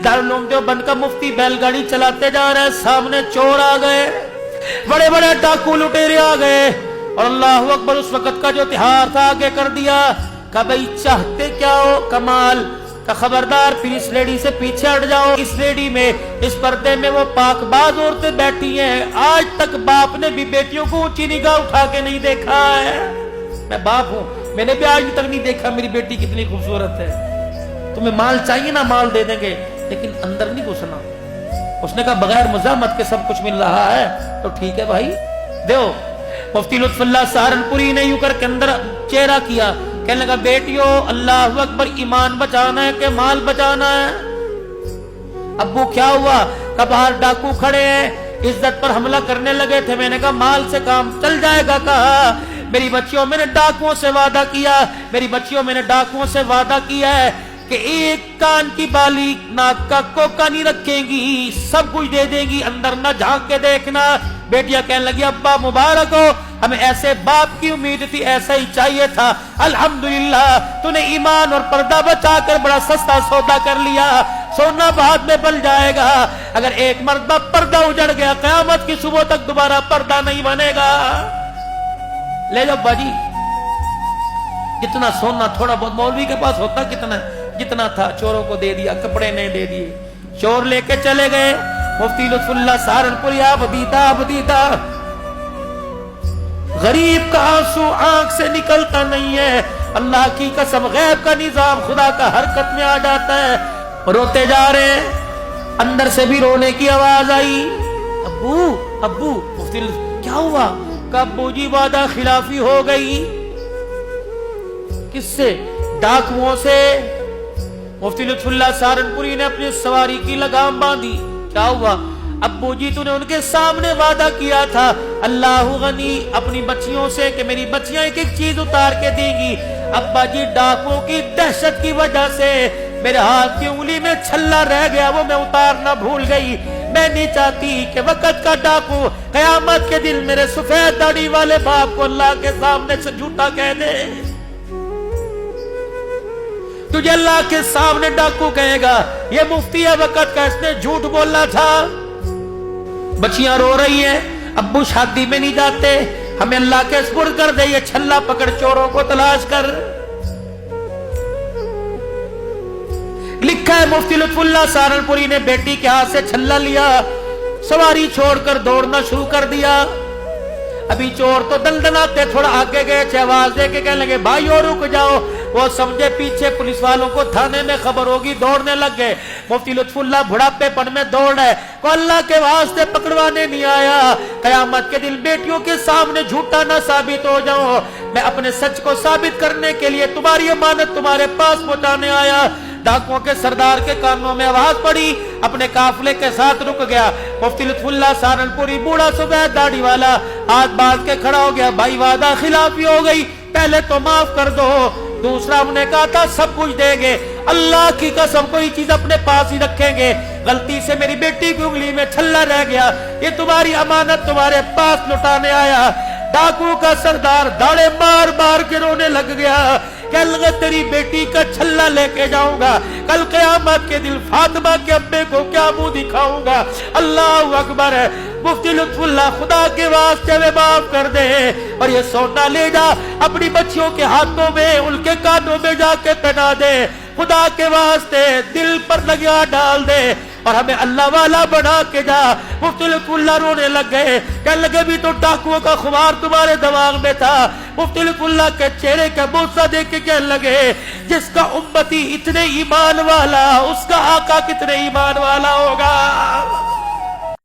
दारुल उलूम देवबंद का मुफ्ती बैलगाड़ी चलाते जा रहे, सामने चोर आ गए, बड़े बड़े डाकू लुटेरे आ गए, और अल्लाह अकबर उस वक्त का जो तिहार था आगे कर दिया। का भाई चाहते क्या हो कमाल का, खबरदार फिर इस लेडी से पीछे हट जाओ। इस लेडी में, इस पर्दे में वो पाकबाज औरतें बैठी हैं। आज तक बाप ने भी बेटियों को ऊंची निगाह उठा के नहीं देखा है। मैं बाप हूं, मैंने भी आज तक नहीं देखा मेरी बेटी कितनी खूबसूरत है। तुम्हें माल चाहिए ना, माल दे देंगे, लेकिन अंदर नहीं घुसना। उसने कहा बगैर मज़ामत के सब कुछ मिल रहा है तो ठीक है भाई दो। मुफ्ती लुत्फुल्लाह सहारनपुरी ने यूं करके अंदर चेहरा किया, कहने लगा बेटियों अल्लाह अकबर, ईमान बचाना है कि माल बचाना है? अब्बू क्या हुआ? का बाहर डाकू खड़े हैं, इज्जत पर हमला करने लगे थे। मैंने कहा माल से काम चल जाएगा। कहा मेरी बच्चियों, मैंने डाकुओं से वादा किया, मेरी बच्चियों मैंने डाकुओं से वादा किया है कि एक कान की बाली, नाक का कोका नहीं रखेंगी, सब कुछ दे देंगी, अंदर न झांक के देखना। बेटियां कहने लगी अब्बा मुबारक हो, हमें ऐसे बाप की उम्मीद थी, ऐसा ही चाहिए था। अल्हम्दुलिल्लाह तूने ईमान और पर्दा बचाकर बड़ा सस्ता सौदा कर लिया। सोना बाद में बन जाएगा, अगर एक मर्तबा पर्दा उजड़ गया क़यामत की सुबह तक दोबारा पर्दा नहीं बनेगा। ले जाओ बाजी, जितना सोना थोड़ा बहुत मौलवी के पास होता कितना, जितना था चोरों को दे दिया, कपड़े नहीं दे दिए, चोर लेके चले गए। मुफ्ती लुत्फुल्लाह सहारनपुरी बदीदा गरीब का आंसू आंख से निकलता नहीं है। अल्लाह की कसम गैब का निजाम खुदा का हरकत में आ जाता है। रोते जा रहे हैं, अंदर से भी रोने की आवाज आई। अब्बू अब्बू, मुफ्ती क्या हुआ? अब्बू जी वादा खिलाफी हो गई। किससे? डाकुओं से। मुफ्ती लुत्फुल्लाह सहारनपुरी ने अपनी सवारी की लगाम बांधी। क्या हुआ? अब्बू जी तूने उनके सामने वादा किया था अल्लाह गनी अपनी बच्चियों से कि मेरी बच्चियां एक एक चीज उतार के देंगी। अब्बा जी डाकुओं की दहशत की वजह से मेरे हाथ की उंगली में छल्ला रह गया, वो मैं उतारना भूल गई। मैं नहीं चाहती कि वक़्त का डाकू क़यामत के दिन मेरे सफेद दाढ़ी वाले बाप को अल्लाह के सामने से झूठा कह दे। तुझे अल्लाह के सामने डाकू कहेगा ये मुफ्ती है वक़्त का, इसने झूठ बोला था। बच्चियां रो रही हैं, अब्बू शादी में नहीं जाते, हमें अल्लाह के सुपुर्द कर दे, ये छल्ला पकड़ चोरों को तलाश कर। लिखा है मुफ्ती लुत्फुल्लाह सहारनपुरी ने बेटी के हाथ से छल्ला लिया, सवारी छोड़कर दौड़ना शुरू कर दिया। अभी चोर तो दलदलाते थोड़ा आगे गए, आवाज दे के कहने लगे भाई और रुक जाओ। वो समझे पीछे पुलिस वालों को थाने में खबर होगी, दौड़ने लग गए। मुफ्ती लुत्फुल्लाह बुढ़ापेपन में दौड़ है, को अल्लाह के वास्ते पकड़वाने नहीं आया। कयामत के दिन बेटियों के सामने झूठा ना साबित हो जाऊं, मैं अपने सच को साबित करने के लिए तुम्हारी अमानत तुम्हारे पास पहुंचाने आया। डाकुओं के सरदार के कानों में आवाज पड़ी, अपने काफिले के साथ रुक गया। मुफ्ती लुत्फुल्लाह सहारनपुरी बूढ़ा सफेद दाढ़ी वाला हाथ बांध के खड़ा हो गया, भाई वादा खिलाफी हो गई, पहले तो माफ कर दो। दूसरा हमने कहा था सब कुछ देंगे, अल्लाह की कसम कोई चीज अपने पास ही रखेंगे। गलती से मेरी बेटी की उंगली में छल्ला रह गया, ये तुम्हारी अमानत तुम्हारे पास लुटाने आया। डाकू का सरदार दाढ़े मार मार के रोने लग गया, कल तेरी बेटी का छल्ला लेके जाऊंगा, कल क़यामत के दिन फातिमा के अब्बे को क्या मुंह दिखाऊंगा। अल्लाह अकबर है। मुफ्ती लुत्फुल्लाह खुदा के वास्ते में माफ कर दे, और ये सोना ले जा अपनी बच्चियों के हाथों में, उनके कानों में जाके पहना दे, खुदा के वास्ते दिल पर लगा डाल दे, और हमें अल्लाह वाला बना के जा। मुफ्ती लुत्फुल्लाह रोने लग गए, कहने लगे भी तो डाकुओं का खुमार तुम्हारे दिमाग में था। मुफ्ती लुत्फुल्लाह के चेहरे का बोसा देख के कहने लगे जिसका उम्मती इतने ईमान वाला, उसका आका कितने ईमान वाला होगा।